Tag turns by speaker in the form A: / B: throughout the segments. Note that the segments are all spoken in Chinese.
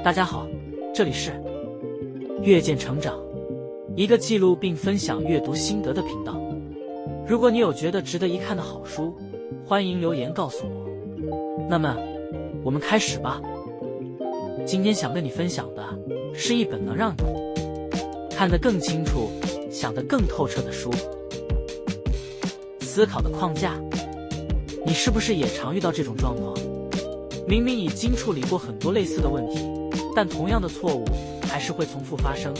A: 大家好，这里是阅见成长，一个记录并分享阅读心得的频道。如果你有觉得值得一看的好书，欢迎留言告诉我。那么，我们开始吧。今天想跟你分享的是一本能让你看得更清楚、想得更透彻的书。思考的框架，你是不是也常遇到这种状况？明明已经处理过很多类似的问题，但同样的错误还是会重复发生。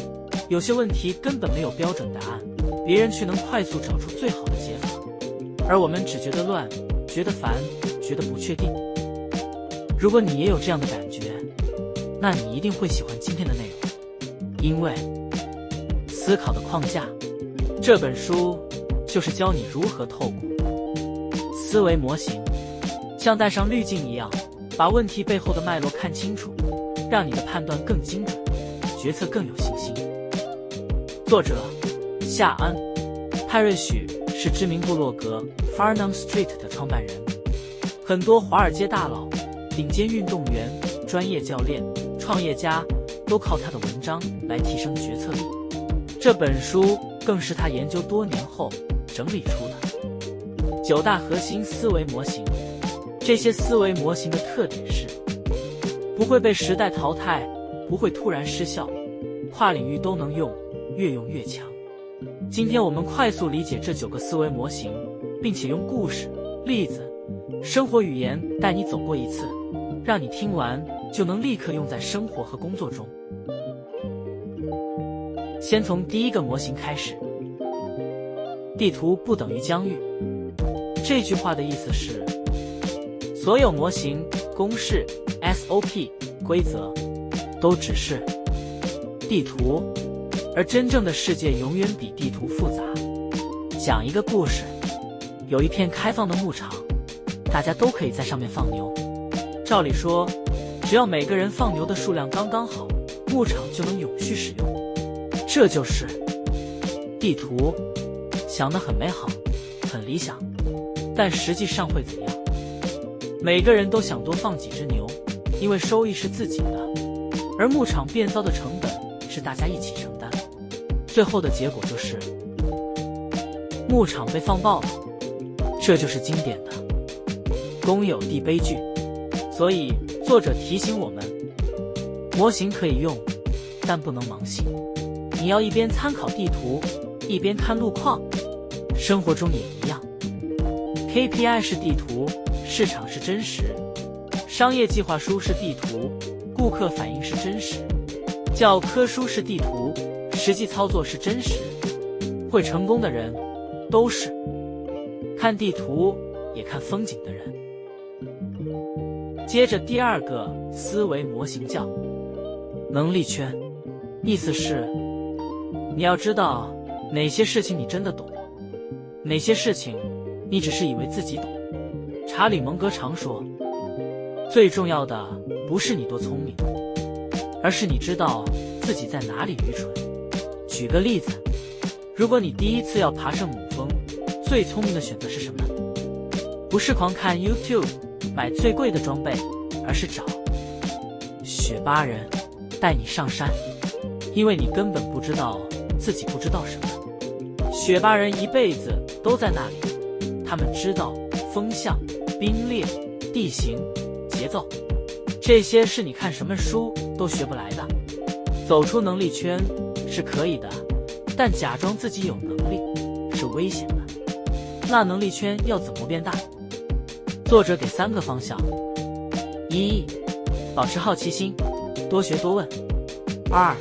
A: 有些问题根本没有标准答案，别人却能快速找出最好的解法，而我们只觉得乱，觉得烦，觉得不确定。如果你也有这样的感觉，那你一定会喜欢今天的内容，因为思考的框架这本书就是教你如何透过思维模型，像戴上滤镜一样，把问题背后的脉络看清楚，让你的判断更精准，决策更有信心。作者夏安·派瑞许是知名部落格 Farnam Street 的创办人，很多华尔街大佬、顶尖运动员、专业教练、创业家都靠他的文章来提升决策力。这本书更是他研究多年后整理出的9大核心思维模型。这些思维模型的特点是不会被时代淘汰，不会突然失效，跨领域都能用，越用越强。今天我们快速理解这9个思维模型，并且用故事、例子、生活语言带你走过一次，让你听完就能立刻用在生活和工作中。先从第一个模型开始，地图不等于疆域。这句话的意思是，所有模型、公式、SOP、规则都只是地图，而真正的世界永远比地图复杂。讲一个故事，有一片开放的牧场，大家都可以在上面放牛。照理说，只要每个人放牛的数量刚刚好，牧场就能永续使用。这就是地图，想得很美好，很理想，但实际上会怎样？每个人都想多放几只牛，因为收益是自己的，而牧场变糟的成本是大家一起承担。最后的结果就是牧场被放爆了。这就是经典的公有地悲剧。所以作者提醒我们，模型可以用，但不能盲信。你要一边参考地图，一边看路况。生活中也一样， KPI 是地图，市场是真实，商业计划书是地图，顾客反应是真实，教科书是地图，实际操作是真实。会成功的人都是看地图也看风景的人。接着第二个思维模型叫能力圈，意思是你要知道哪些事情你真的懂，哪些事情你只是以为自己懂。查理·蒙格常说，最重要的不是你多聪明，而是你知道自己在哪里愚蠢。举个例子，如果你第一次要爬圣母峰，最聪明的选择是什么？不是狂看 YouTube 买最贵的装备，而是找雪巴人带你上山，因为你根本不知道自己不知道什么。雪巴人一辈子都在那里，他们知道风向、冰裂、地形、节奏，这些是你看什么书都学不来的。走出能力圈是可以的，但假装自己有能力是危险的。那能力圈要怎么变大？作者给3个方向： 1. 保持好奇心，多学多问； 2.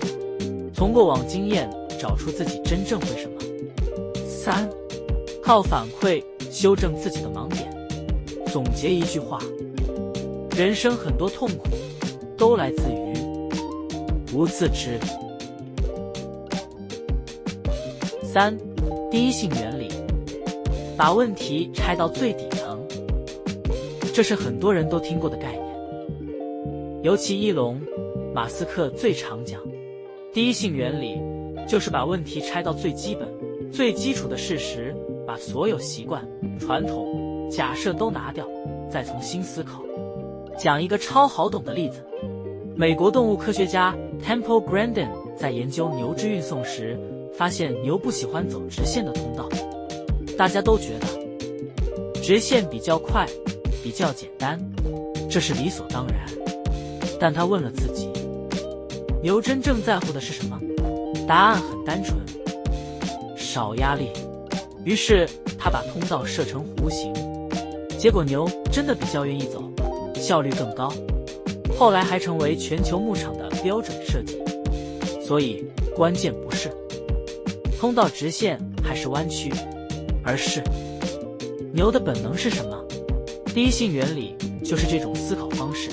A: 从过往经验找出自己真正会什么； 3. 靠反馈修正自己的盲点。总结一句话，人生很多痛苦都来自于不自知。3. 第一性原理，把问题拆到最底层。这是很多人都听过的概念，尤其伊隆·马斯克最常讲。第一性原理就是把问题拆到最基本、最基础的事实，把所有习惯、传统、假设都拿掉，再重新思考。讲一个超好懂的例子，美国动物科学家 Temple Grandin 在研究牛只运送时，发现牛不喜欢走直线的通道。大家都觉得直线比较快，比较简单，这是理所当然。但他问了自己，牛真正在乎的是什么？答案很单纯，少压力。于是他把通道设成弧形，结果牛真的比较愿意走，效率更高。后来还成为全球牧场的标准设计。所以关键不是通道直线还是弯曲，而是牛的本能是什么？第一性原理就是这种思考方式。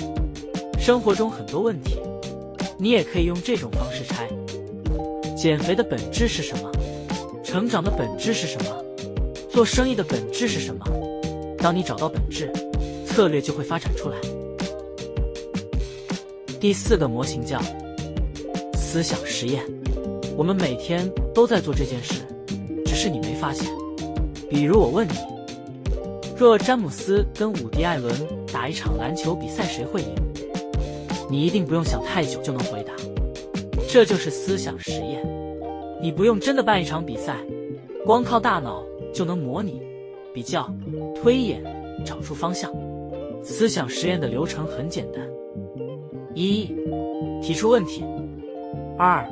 A: 生活中很多问题，你也可以用这种方式拆。减肥的本质是什么？成长的本质是什么？做生意的本质是什么？当你找到本质，策略就会发展出来。第4个模型叫思想实验。我们每天都在做这件事，只是你没发现。比如我问你，若詹姆斯跟伍迪·艾伦打一场篮球比赛，谁会赢？你一定不用想太久就能回答。这就是思想实验。你不用真的办一场比赛，光靠大脑就能模拟、比较、推演，找出方向。思想实验的流程很简单：1. 提出问题； 2.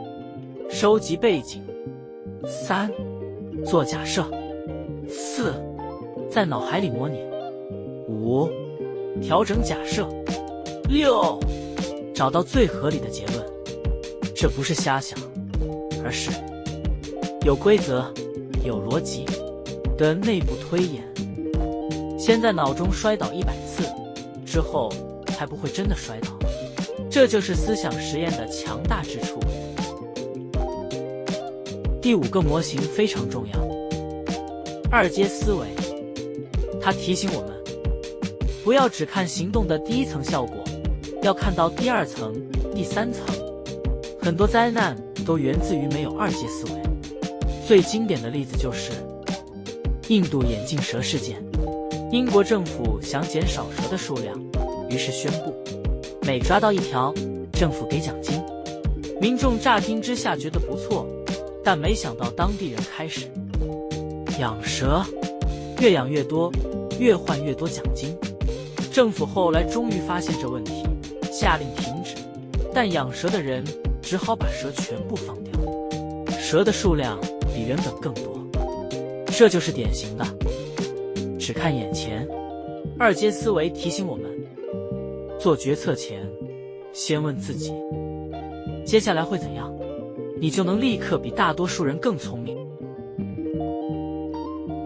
A: 收集背景； 3. 做假设； 4. 在脑海里模拟； 5. 调整假设； 6. 找到最合理的结论。这不是瞎想，而是有规则、有逻辑的内部推演。先在脑中摔倒100次，之后才不会真的摔倒。这就是思想实验的强大之处。第5个模型非常重要，2阶思维。它提醒我们，不要只看行动的第一层效果，要看到第2层、第3层。很多灾难都源自于没有2阶思维。最经典的例子就是印度眼镜蛇事件。英国政府想减少蛇的数量，于是宣布每抓到1条，政府给奖金。民众乍听之下觉得不错，但没想到当地人开始养蛇，越养越多，越换越多奖金。政府后来终于发现这问题，下令停止，但养蛇的人只好把蛇全部放掉，蛇的数量比原本更多。这就是典型的只看眼前。2阶思维提醒我们，做决策前先问自己接下来会怎样，你就能立刻比大多数人更聪明。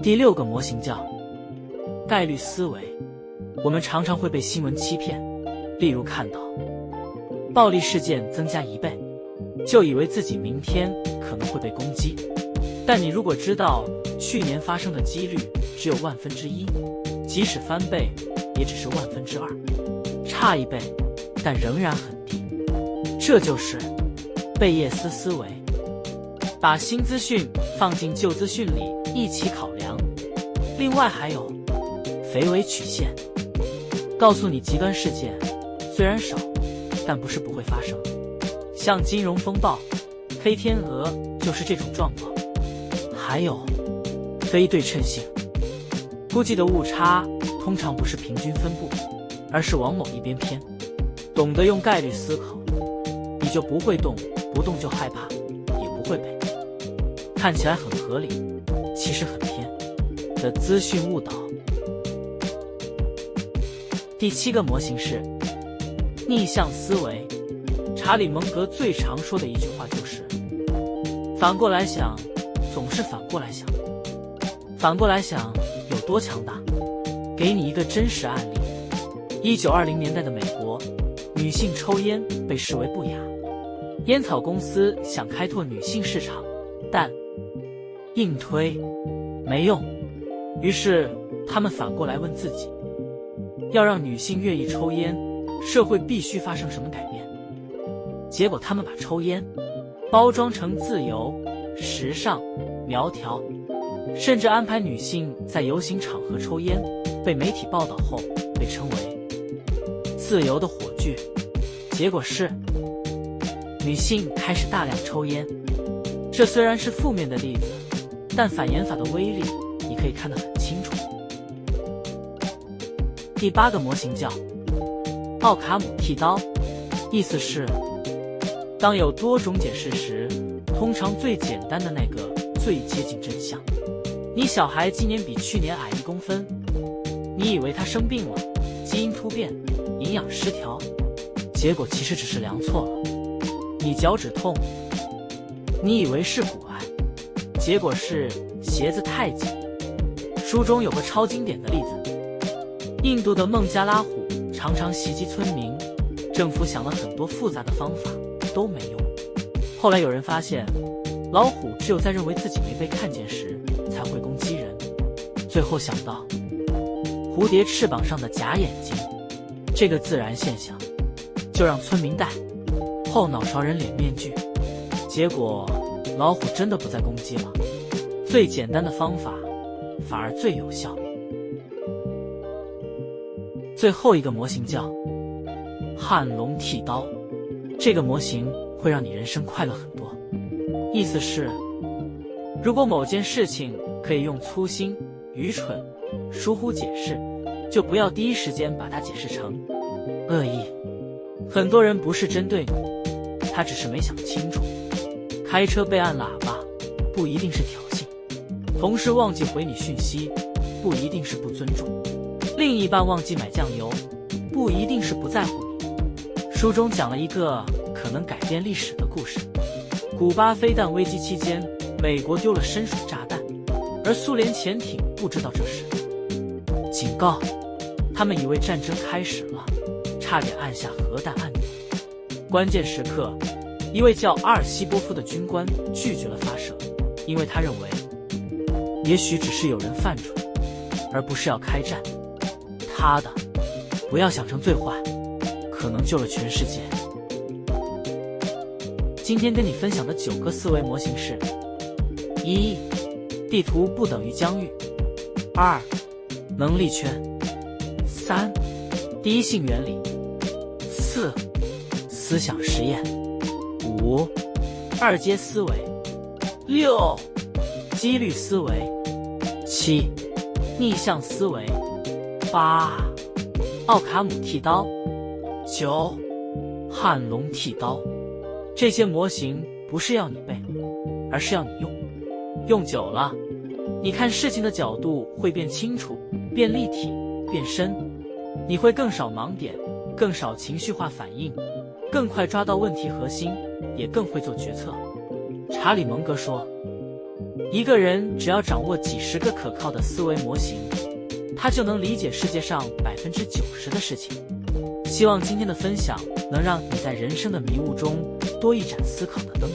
A: 第6个模型叫概率思维。我们常常会被新闻欺骗，例如看到暴力事件增加1倍，就以为自己明天可能会被攻击。但你如果知道去年发生的几率只有1/1000，即使翻倍也只是2/1000，差1倍但仍然很低。这就是贝叶斯思维，把新资讯放进旧资讯里一起考量。另外还有肥尾曲线，告诉你极端事件虽然少，但不是不会发生。像金融风暴、黑天鹅就是这种状况。还有非对称性，估计的误差通常不是平均分布，而是往某一边偏。懂得用概率思考，你就不会动，不动就害怕，也不会被看起来很合理，其实很偏的资讯误导。第7个模型是逆向思维。查理·蒙格最常说的一句话就是反过来想，总是反过来想。反过来想有多强大？给你一个真实案例。1920年代的美国，女性抽烟被视为不雅，烟草公司想开拓女性市场，但硬推没用，于是他们反过来问自己，要让女性愿意抽烟，社会必须发生什么改变？结果他们把抽烟包装成自由、时尚、苗条，甚至安排女性在游行场合抽烟，被媒体报道后被称为自由的火炬。结果是，女性开始大量抽烟。这虽然是负面的例子，但反言法的威力你可以看得很清楚。第8个模型叫奥卡姆剃刀，意思是当有多种解释时，通常最简单的那个最接近真相。你小孩今年比去年矮1公分，你以为他生病了，基因突变，营养失调，结果其实只是量错了。你脚趾痛，你以为是骨癌，结果是鞋子太紧。书中有个超经典的例子，印度的孟加拉虎常常袭击村民，政府想了很多复杂的方法都没用。后来有人发现，老虎只有在认为自己没被看见时才会攻击人。最后想到蝴蝶翅膀上的假眼睛这个自然现象，就让村民戴后脑勺人脸面具，结果老虎真的不再攻击了。最简单的方法反而最有效。最后一个模型叫汉龙剃刀，这个模型会让你人生快乐很多。意思是，如果某件事情可以用粗心、愚蠢、疏忽解释，就不要第一时间把它解释成恶意。很多人不是针对你，他只是没想清楚。开车被按喇叭不一定是挑衅，同事忘记回你讯息不一定是不尊重，另一半忘记买酱油不一定是不在乎你。书中讲了一个可能改变历史的故事。古巴飞弹危机期间，美国丢了深水炸弹，而苏联潜艇不知道这事，警告他们以为战争开始了，差点按下核弹按钮。关键时刻，一位叫阿尔西波夫的军官拒绝了发射，因为他认为也许只是有人犯蠢，而不是要开战。他的不要想成最坏，可能救了全世界。今天跟你分享的9个思维模型是：1. 地图不等于疆域； 2. 能力圈； 3. 第一性原理； 4. 思想实验； 5. 二阶思维； 6. 几率思维； 7. 逆向思维； 8. 奥卡姆剃刀； 9. 汉龙剃刀。这些模型不是要你背，而是要你用。用久了，你看事情的角度会变清楚、变立体、变深，你会更少盲点，更少情绪化反应，更快抓到问题核心，也更会做决策。查理·蒙格说，一个人只要掌握几十个可靠的思维模型，他就能理解世界上90%的事情。希望今天的分享能让你在人生的迷雾中多一盏思考的灯。